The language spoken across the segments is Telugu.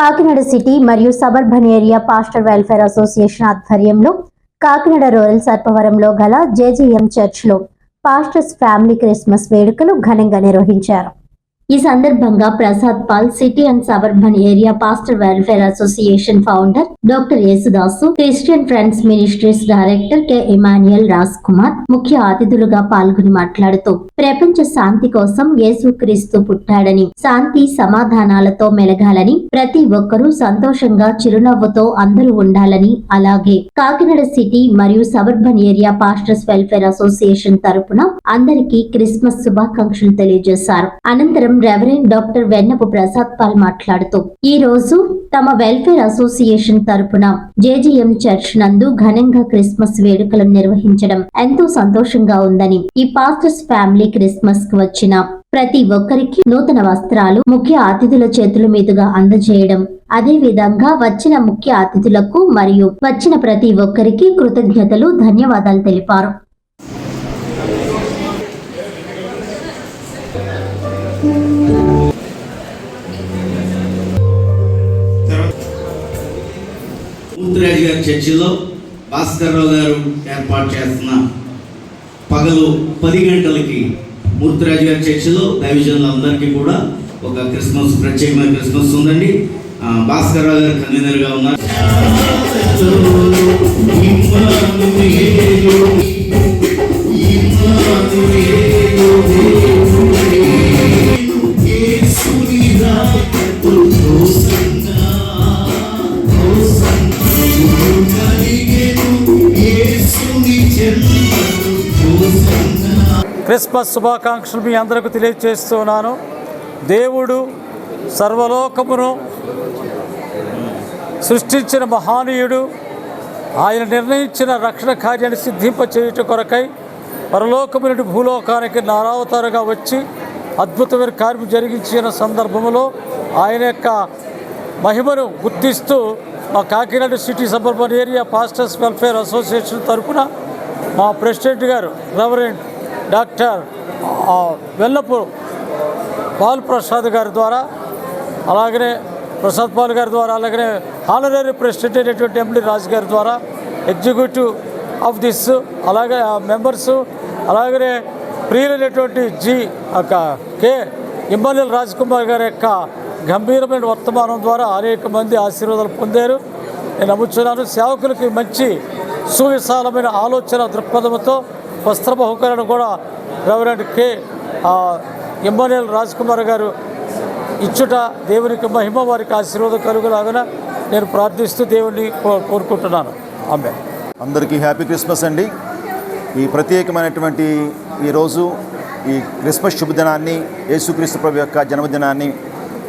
కాకినాడ సిటీ మరియు suburban area pastor welfare association ఆధ్వర్యంలో కాకినాడ రూరల్ సర్పవరంలో గల జేజీఎం చర్చ్లో పాస్టర్స్ ఫ్యామిలీ క్రిస్మస్ వేడుకలు ఘనంగా నిర్వహించారు. ఈ సందర్భంగా Prasad Paul city and suburban area pastor welfare association founder doctor Yesudasu, Christian friends ministries director K Emmanuel Raj Kumar ముఖ్య అతిథులుగా పాల్గొని మాట్లాడుతూ ప్రపంచ శాంతి కోసం యేసుక్రీస్తు పుట్టాడని, శాంతి సమాధానాలతో మెలగాలని, ప్రతి ఒక్కరూ సంతోషంగా చిరునవ్వుతో అందరూ ఉండాలని, అలాగే కాకినాడ సిటీ మరియు suburban area pastors welfare association తరపున అందరికీ క్రిస్మస్ శుభాకాంక్షలు తెలియజేశారు. అనంతరం రెవరెండ్ డాక్టర్ వెన్నపు ప్రసాద్ పాల్ మాట్లాడుతూ ఈ రోజు తమ వెల్ఫేర్ అసోసియేషన్ తరపున జేజీఎం చర్చ్ నందు ఘనంగా క్రిస్మస్ వేడుకలను నిర్వహించడం ఎంతో సంతోషంగా ఉందని, ఈ పాస్టర్స్ ఫ్యామిలీ క్రిస్మస్ కు వచ్చిన ప్రతి ఒక్కరికి నూతన వస్త్రాలు ముఖ్య అతిథుల చేతుల మీదుగా అందజేయడం, అదే విధంగా వచ్చిన ముఖ్య అతిథులకు మరియు వచ్చిన ప్రతి ఒక్కరికి కృతజ్ఞతలు, ధన్యవాదాలు తెలిపారు. మూర్తిరాజు గారి చర్చిలో భాస్కర్రావు గారు ఏర్పాటు చేస్తున్న పగలు 10 గంటలకి మూర్తిరాజు గారి చర్చిలో దైవజనులందరికీ కూడా ఒక క్రిస్మస్, ప్రత్యేకమైన క్రిస్మస్ ఉందండి. భాస్కర్రావు గారు కన్వీనర్గా ఉన్నారు. క్రిస్మస్ శుభాకాంక్షలు మీ అందరికీ తెలియజేస్తున్నాను. దేవుడు సర్వలోకమును సృష్టించిన మహానీయుడు, ఆయన నిర్ణయించిన రక్షణ కార్యాన్ని సిద్ధింపచేయుట కొరకై పరలోకము నుండి భూలోకానికి నారావతారుగా వచ్చి అద్భుతమైన కార్యం జరిగించిన సందర్భంలో ఆయన యొక్క మహిమను గుర్తిస్తూ మా Kakinada city suburban area pastors welfare association తరఫున మా ప్రెసిడెంట్ గారు రెవరెండ్ డాక్టర్ వెల్లపు పాల్ ప్రసాద్ గారి ద్వారా, అలాగనే ప్రసాద్ పాల్ గారి ద్వారా, అలాగనే హానరీ ప్రెసిడెంట్ అయినటువంటి ఎండి రాజు గారి ద్వారా, ఎగ్జిక్యూటివ్ ఆఫ్ దిస్, అలాగే మెంబర్సు, అలాగనే ప్రియులైనటువంటి కె ఇమాన్యుయల్ రాజ్ కుమార్ గారి యొక్క గంభీరమైన వర్తమానం ద్వారా అనేక మంది ఆశీర్వాదాలు పొందారు. నేను నమ్ముతున్నాను సేవకులకి మంచి సువిశాలమైన ఆలోచన దృక్పథంతో వస్త్ర బహుకరణ కూడా రెవరెండ్ కె ఇమాన్యుయల్ రాజ్ కుమార్ గారు ఇచ్చుట దేవునికి మహిమ, వారికి ఆశీర్వాదం కలుగులాగా నేను ప్రార్థిస్తూ దేవుణ్ణి కోరుకుంటున్నాను. ఆమె అందరికీ హ్యాపీ క్రిస్మస్ అండి. ఈ ప్రత్యేకమైనటువంటి ఈరోజు ఈ క్రిస్మస్ శుభదినాన్ని, యేసుక్రీస్తు ప్రభు యొక్క జన్మదినాన్ని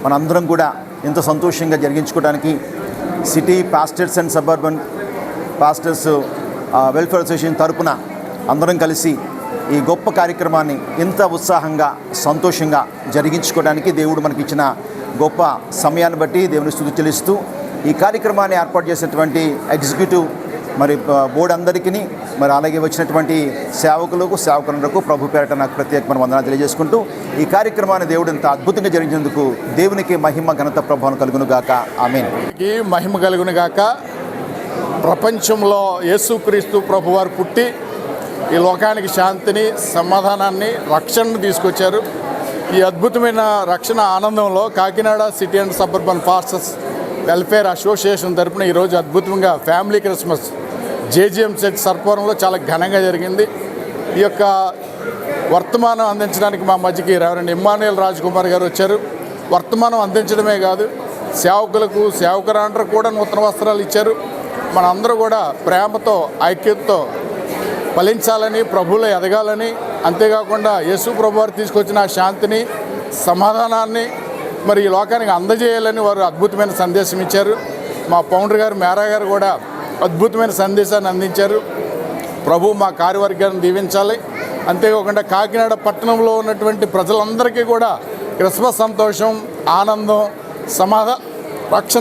మనందరం కూడా ఎంతో సంతోషంగా జరిగించుకోవడానికి city pastors and suburban pastors welfare association తరపున అందరం కలిసి ఈ గొప్ప కార్యక్రమాన్ని ఇంత ఉత్సాహంగా, సంతోషంగా జరిగించుకోవడానికి దేవుడు మనకి ఇచ్చిన గొప్ప సమయాన్ని బట్టి దేవుని స్తుతి చెల్లిస్తూ ఈ కార్యక్రమాన్ని ఏర్పాటు చేసినటువంటి ఎగ్జిక్యూటివ్ మరి బోర్డు అందరికీ, మరి అలాగే వచ్చినటువంటి సేవకులకు ప్రభు పేరట నాకు ప్రత్యేకమైన వందనాలు తెలియజేసుకుంటూ ఈ కార్యక్రమాన్ని దేవుడు ఇంత అద్భుతంగా జరిగినందుకు దేవునికి మహిమ, ఘనత, ప్రభావం కలుగును గాక. ఆమేన్. మహిమ కలుగును గాక. ప్రపంచంలో యేసుక్రీస్తు ప్రభువారు పుట్టి ఈ లోకానికి శాంతిని, సమాధానాన్ని, రక్షణను తీసుకొచ్చారు. ఈ అద్భుతమైన రక్షణ ఆనందంలో Kakinada city and suburban pastors welfare association తరపున ఈరోజు అద్భుతంగా ఫ్యామిలీ క్రిస్మస్ జేజీఎం చర్చ్ సర్పవరంలో చాలా ఘనంగా జరిగింది. ఈ యొక్క వర్తమానం అందించడానికి మా మధ్యకి రెవరెండ్ ఇమాన్యుయల్ రాజ్ కుమార్ గారు వచ్చారు. వర్తమానం అందించడమే కాదు, సేవకులకు, సేవకురాండ్రకు కూడా నూతన వస్త్రాలు ఇచ్చారు. మనందరూ కూడా ప్రేమతో, ఐక్యతతో ఫలించాలని, ప్రభువులో ఎదగాలని, అంతేకాకుండా యేసు ప్రభువారు తీసుకొచ్చిన శాంతిని, సమాధానాన్ని మరి ఈ లోకానికి అందజేయాలని వారు అద్భుతమైన సందేశం ఇచ్చారు. మా ఫౌండర్ గారు మేరా గారు కూడా అద్భుతమైన సందేశాన్ని అందించారు. ప్రభు మా కార్యవర్గాన్ని దీవించాలి. అంతేకాకుండా కాకినాడ పట్టణంలో ఉన్నటువంటి ప్రజలందరికీ కూడా క్రిస్మస్ సంతోషం, ఆనందం, రక్షణ